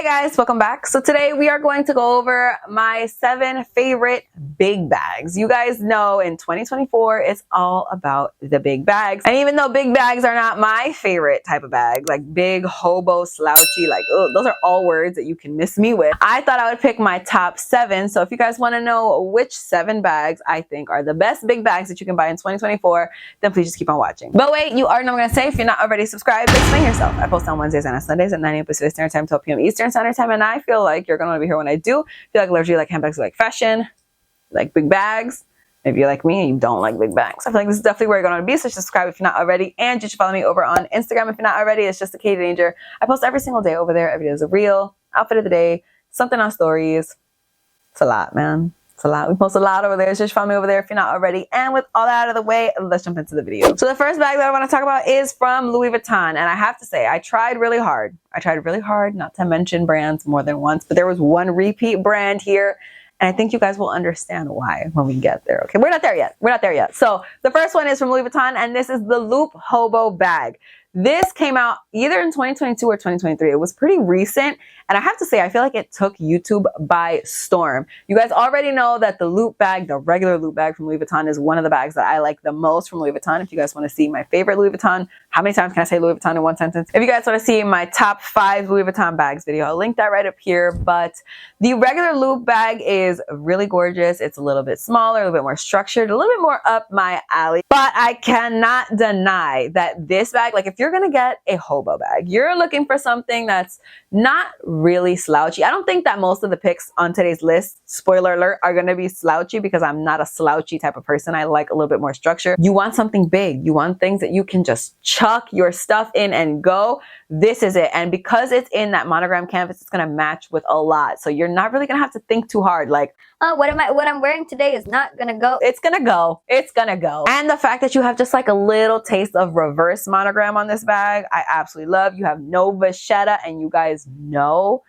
Guys, welcome back. So today we are going to go over my 7 favorite big bags. You guys know in 2024 it's all about the big bags, and even though big bags are not my favorite type of bag, like big, hobo, slouchy, like those are all words that you can miss me with, I thought I would pick my top 7. So if you guys want to know which 7 bags I think are the best big bags that you can buy in 2024, then please just keep on watching. But wait, you already know what I'm gonna say. If you're not already subscribed, explain yourself. I post on Wednesdays and on Sundays at 9 a.m. Pacific Standard Time, 12 p.m. Eastern Standard Time, and I feel like you're gonna be here when I do. If you like luxury, like handbags, you like fashion, like big bags. If you're like me and you don't like big bags, I feel like this is definitely where you're gonna be. So subscribe if you're not already, and you should follow me over on Instagram if you're not already. It's just a Katie Danger. I post every single day over there. Every day is a reel, outfit of the day, something on stories. It's a lot, man. It's a lot. We post a lot over there. So just follow me over there if you're not already. And with all that out of the way, let's jump into the video. So the first bag that I want to talk about is from Louis Vuitton. And I have to say, I tried really hard. Not to mention brands more than once, but there was one repeat brand here. And I think you guys will understand why when we get there. Okay, we're not there yet. So the first one is from Louis Vuitton, and this is the Loop Hobo bag. This came out either in 2022 or 2023. It was pretty recent. And I have to say, I feel like it took YouTube by storm. You guys already know that the loop bag, the regular loop bag from Louis Vuitton, is one of the bags that I like the most from Louis Vuitton. If you guys want to see my favorite Louis Vuitton, how many times can I say Louis Vuitton in one sentence? If you guys want to see my top 5 Louis Vuitton bags video, I'll link that right up here. But the regular loop bag is really gorgeous. It's a little bit smaller, a little bit more structured, a little bit more up my alley. But I cannot deny that this bag, like if you're going to get a hobo bag, you're looking for something that's not really slouchy. I don't think that most of the picks on today's list, spoiler alert, are going to be slouchy because I'm not a slouchy type of person. I like a little bit more structure. You want something big. You want things that you can just chuck your stuff in and go. This is it. And because it's in that monogram canvas, it's going to match with a lot. So you're not really going to have to think too hard. Like, oh, what I'm wearing today is not going to go. It's going to go. It's going to go. And the fact that you have just like a little taste of reverse monogram on this bag, I absolutely love. You have no vachetta, and you guys know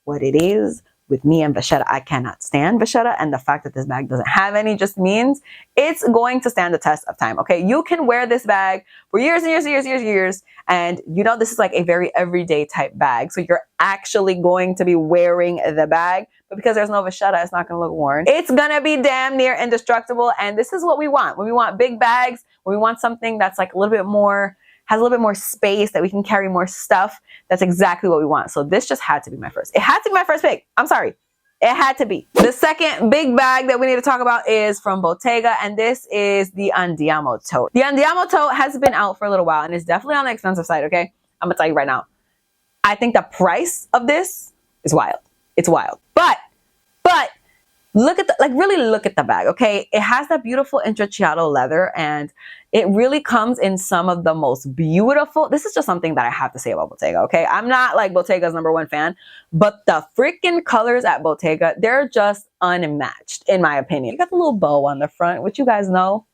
what it is. With me and vachetta, I cannot stand vachetta, and the fact that this bag doesn't have any just means it's going to stand the test of time. Okay, you can wear this bag for years and years and years and years, and you know this is like a very everyday type bag, so you're actually going to be wearing the bag. But because there's no vachetta, it's not going to look worn. It's going to be damn near indestructible, and this is what we want. When we want big bags, when we want something that's like a little bit more, has a little bit more space, that we can carry more stuff, that's exactly what we want. So this just had to be my first. It had to be my first pick. I'm sorry. It had to be. The second big bag that we need to talk about is from Bottega, and this is the Andiamo tote. The Andiamo tote has been out for a little while, and it's definitely on the expensive side, okay? I'm going to tell you right now. I think the price of this is wild. It's wild. But look at the, like, really look at the bag, okay? It has that beautiful intrecciato leather, and it really comes in some of the most beautiful. This is just something that I have to say about Bottega, okay? I'm not like Bottega's #1 fan, but the freaking colors at Bottega, they're just unmatched, in my opinion. You got the little bow on the front, which you guys know.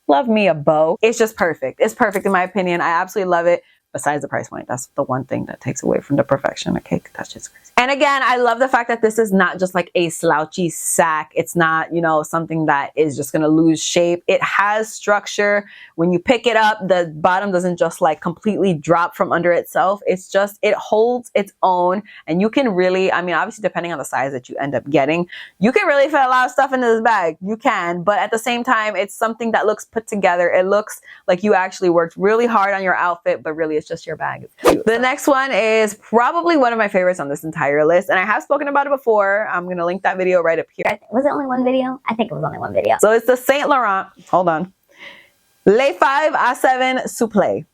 Love me a bow. It's just perfect. It's perfect in my opinion. I absolutely love it. Besides the price point, that's the one thing that takes away from the perfection. Okay, that's just crazy. And again, I love the fact that this is not just like a slouchy sack. It's not, you know, something that is just gonna lose shape. It has structure. When you pick it up, the bottom doesn't just like completely drop from under itself. It's just, it holds its own, and you can really, I mean, obviously depending on the size that you end up getting, you can really fit a lot of stuff into this bag. You can, but at the same time, it's something that looks put together. It looks like you actually worked really hard on your outfit, but really it's just your bag. It's cute. The next one is probably one of my favorites on this entire list, and I have spoken about it before. I'm gonna link that video right up here. Was it only one video? I think it was only one video. So it's the Saint Laurent, hold on, Les 5 à 7 Supple.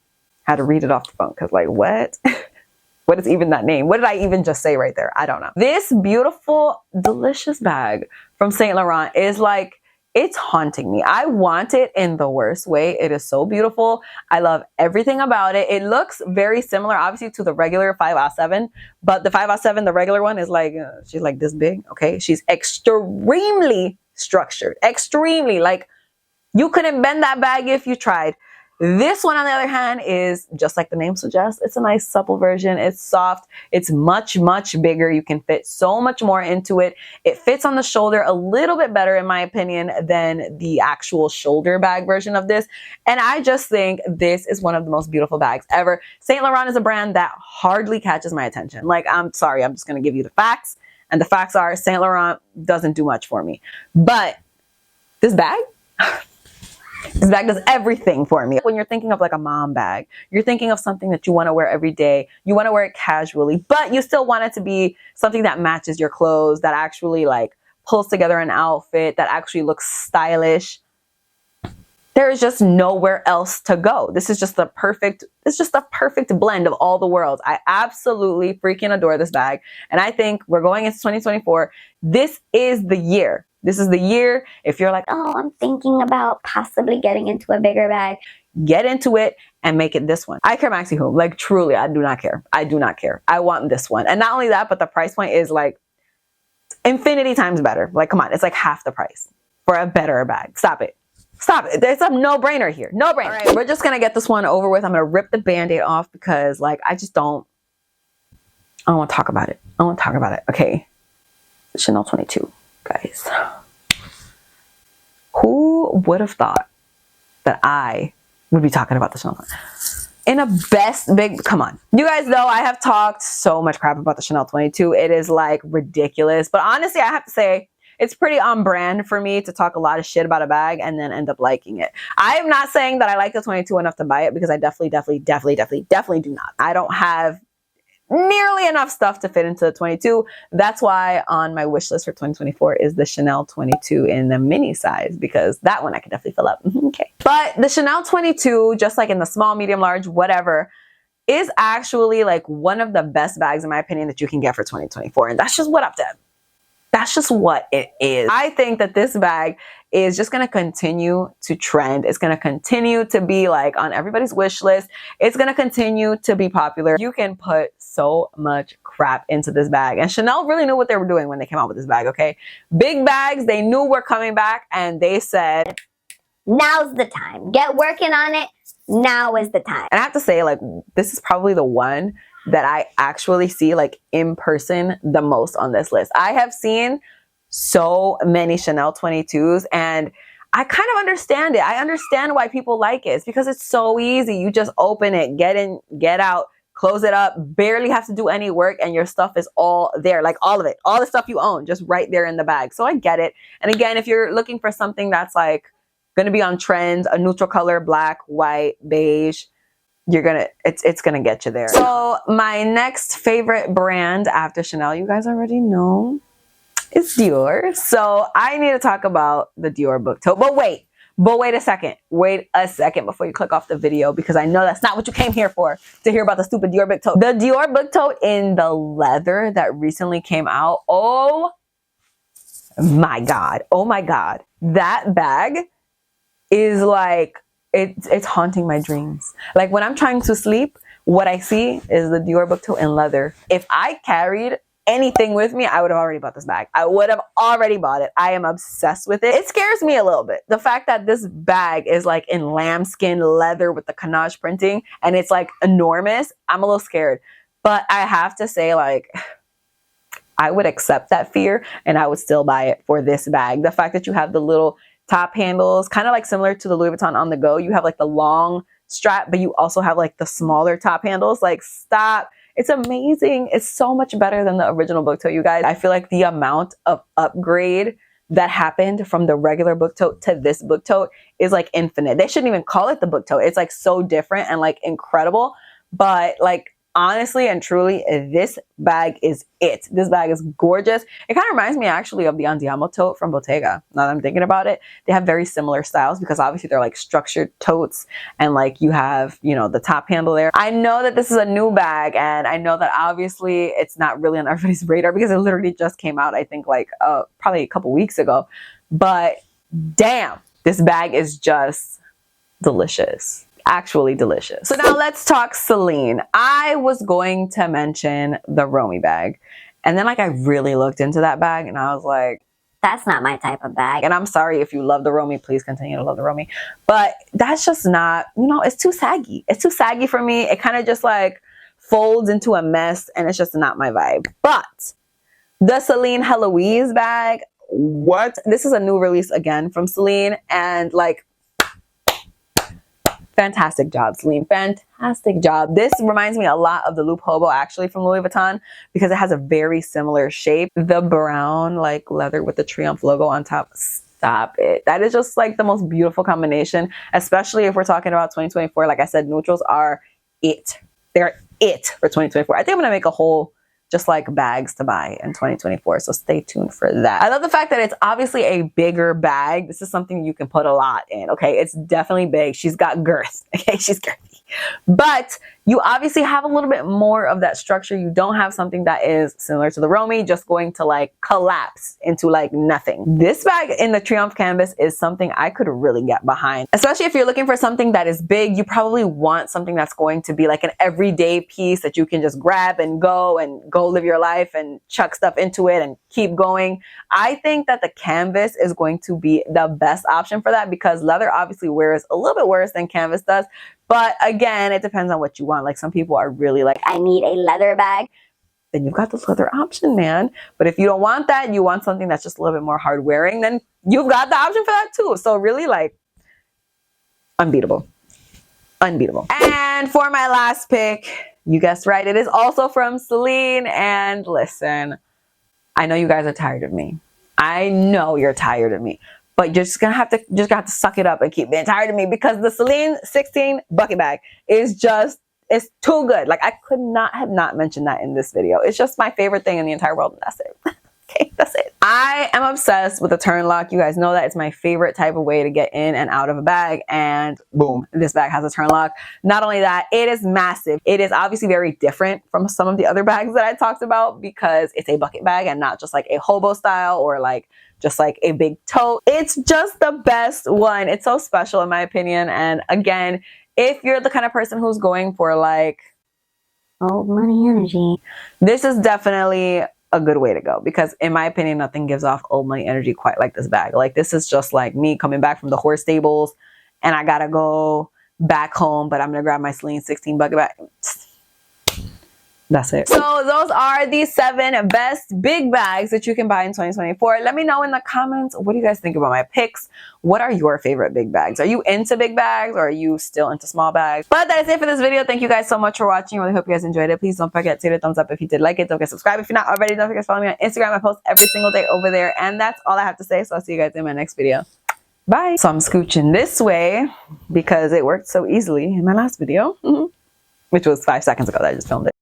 Had to read it off the phone because like, what? What is even that name? What did I even just say right there? I don't know. This beautiful, delicious bag from Saint Laurent is like, it's haunting me. I want it in the worst way. It is so beautiful. I love everything about it. It looks very similar, obviously, to the regular 5 à 7, but the 5 à 7, the regular one, is like, she's like this big, okay? She's extremely structured, extremely, like, you couldn't bend that bag if you tried. This one, on the other hand, is just like the name suggests. It's a nice supple version. It's soft. It's much, much bigger. You can fit so much more into it. It fits on the shoulder a little bit better, in my opinion, than the actual shoulder bag version of this. And I just think this is one of the most beautiful bags ever. Saint Laurent is a brand that hardly catches my attention. Like, I'm sorry, I'm just going to give you the facts. And the facts are Saint Laurent doesn't do much for me. But this bag, this bag does everything for me. When you're thinking of like a mom bag, you're thinking of something that you want to wear every day. You want to wear it casually, but you still want it to be something that matches your clothes, that actually like pulls together an outfit, that actually looks stylish. There is just nowhere else to go. This is just the perfect, it's just the perfect blend of all the worlds. I absolutely freaking adore this bag. And I think we're going into 2024. This is the year. This is the year. If you're like, Oh, I'm thinking about possibly getting into a bigger bag. get into it and make it this one. I care maxi whom. Like, truly, I do not care. I do not care. I want this one. And not only that, but the price point is like infinity times better. Like, come on, it's like half the price for a better bag. Stop it. Stop it. There's a no-brainer here. No-brainer. All right, we're just going to get this one over with. I'm going to rip the Band-Aid off because, like, I don't want to talk about it. I don't want to talk about it. Okay. Chanel 22, guys. Who would have thought that I would be talking about the Chanel 22? In a best big, come on. You guys know I have talked so much crap about the Chanel 22. It is, like, ridiculous. But honestly, I have to say, it's pretty on brand for me to talk a lot of shit about a bag and then end up liking it. I am not saying that I like the 22 enough to buy it because I definitely do not. I don't have nearly enough stuff to fit into the 22. That's why on my wish list for 2024 is the Chanel 22 in the mini size, because that one I can definitely fill up. Okay. But the Chanel 22, just like in the small, medium, large, whatever, is actually like one of the best bags in my opinion that you can get for 2024. And that's just what up to. That's just what it is. I think that this bag is just going to continue to trend. It's going to continue to be like on everybody's wish list. It's going to continue to be popular. You can put so much crap into this bag. And Chanel really knew what they were doing when they came out with this bag, okay? Big bags, they knew were coming back and they said, Now's the time. Get working on it. Now is the time. and I have to say, like, this is probably the one that I actually see like in person the most on this list. I have seen so many Chanel 22s and I kind of understand it. I understand why people like it. It's because it's so easy. You just open it, get in, get out, close it up, barely have to do any work and your stuff is all there. Like all of it, all the stuff you own, just right there in the bag. So I get it. And again, if you're looking for something that's like going to be on trend, a neutral color, black, white, beige, it's gonna get you there. So my next favorite brand after Chanel, you guys already know, is Dior. So I need to talk about the Dior book tote. But wait a second. Wait a second before you click off the video, because I know that's not what you came here for, to hear about the stupid Dior book tote. The Dior book tote in the leather that recently came out. Oh my God. Oh my God. That bag is like, it's haunting my dreams. Like when I'm trying to sleep, what I see is the Dior book tote in leather. If I carried anything with me, I would have already bought this bag. I would have already bought it. I am obsessed with it. It scares me a little bit. The fact that this bag is like in lambskin leather with the Canon printing and it's like enormous, I'm a little scared. But I have to say, like, I would accept that fear and I would still buy it for this bag. The fact that you have the little top handles, kind of like similar to the Louis Vuitton On The Go. You have like the long strap, but you also have like the smaller top handles. Like, stop. It's amazing. It's so much better than the original book tote, you guys. I feel like the amount of upgrade that happened from the regular book tote to this book tote is like infinite. They shouldn't even call it the book tote. It's like so different and like incredible. But like, honestly and truly, this bag is it. This bag is gorgeous. It kind of reminds me actually of the Andiamo tote from Bottega. Now that I'm thinking about it, they have very similar styles because obviously they're like structured totes and like you have, you know, the top handle there. I know that this is a new bag and I know that obviously it's not really on everybody's radar because it literally just came out, I think like probably a couple weeks ago. But damn, this bag is just delicious. Actually delicious. So now let's talk Celine. I was going to mention the Romy bag. And then like I really looked into that bag and I was like, That's not my type of bag. And I'm sorry if you love the Romy, please continue to love the Romy. But that's just not, you know, it's too saggy. It's too saggy for me. It kind of just like folds into a mess and it's just not my vibe. But the Celine Heloise bag, what? This is a new release again from Celine, and like, fantastic job, Celine. Fantastic job. This reminds me a lot of the Loop Hobo actually from Louis Vuitton because it has a very similar shape. The brown like leather with the Triumph logo on top. Stop it. That is just like the most beautiful combination, especially if we're talking about 2024. Like I said, neutrals are it. They're it for 2024. I think I'm going to make a whole just like bags to buy in 2024. So stay tuned for that. I love the fact that it's obviously a bigger bag. This is something you can put a lot in. Okay. It's definitely big. She's got girth. Okay. She's girthy, but you obviously have a little bit more of that structure. You don't have something that is similar to the Romy, just going to like collapse into like nothing. This bag in the Triumph canvas is something I could really get behind, especially if you're looking for something that is big. You probably want something that's going to be like an everyday piece that you can just grab and go live your life and chuck stuff into it and keep going. I think that the canvas is going to be the best option for that because leather obviously wears a little bit worse than canvas does. But again, it depends on what you want. Like some people are really like, I need a leather bag. Then you've got the leather option, man. But if you don't want that, you want something that's just a little bit more hard wearing, then you've got the option for that too. So really like unbeatable. Unbeatable. And for my last pick, you guessed right, it is also from Celine. And listen, I know you guys are tired of me. I know you're tired of me. But you're just gonna have to suck it up and keep being tired of me because the Celine 16 bucket bag is just, it's too good. Like I could not have not mentioned that in this video. It's just my favorite thing in the entire world, and that's it. Okay, that's it. I am obsessed with a turn lock. You guys know that it's my favorite type of way to get in and out of a bag, and boom, this bag has a turn lock. Not only that, it is massive. It is obviously very different from some of the other bags that I talked about because it's a bucket bag and not just like a hobo style or like just like a big tote. It's just the best one. It's so special in my opinion. And again, if you're the kind of person who's going for like old money energy, this is definitely a good way to go because in my opinion, nothing gives off old money energy quite like this bag. Like this is just like me coming back from the horse stables and I gotta go back home, but I'm gonna grab my Celine 16 bucket bag. That's it. So those are the 7 best big bags that you can buy in 2024. Let me know in the comments, what do you guys think about my picks? What are your favorite big bags? Are you into big bags or are you still into small bags? But that is it for this video. Thank you guys so much for watching. I really hope you guys enjoyed it. Please don't forget to hit a thumbs up if you did like it. Don't forget to subscribe if you're not already. Don't forget to follow me on Instagram. I post every single day over there. And that's all I have to say. So I'll see you guys in my next video. Bye. So I'm scooching this way because it worked so easily in my last video, which was 5 seconds ago that I just filmed it.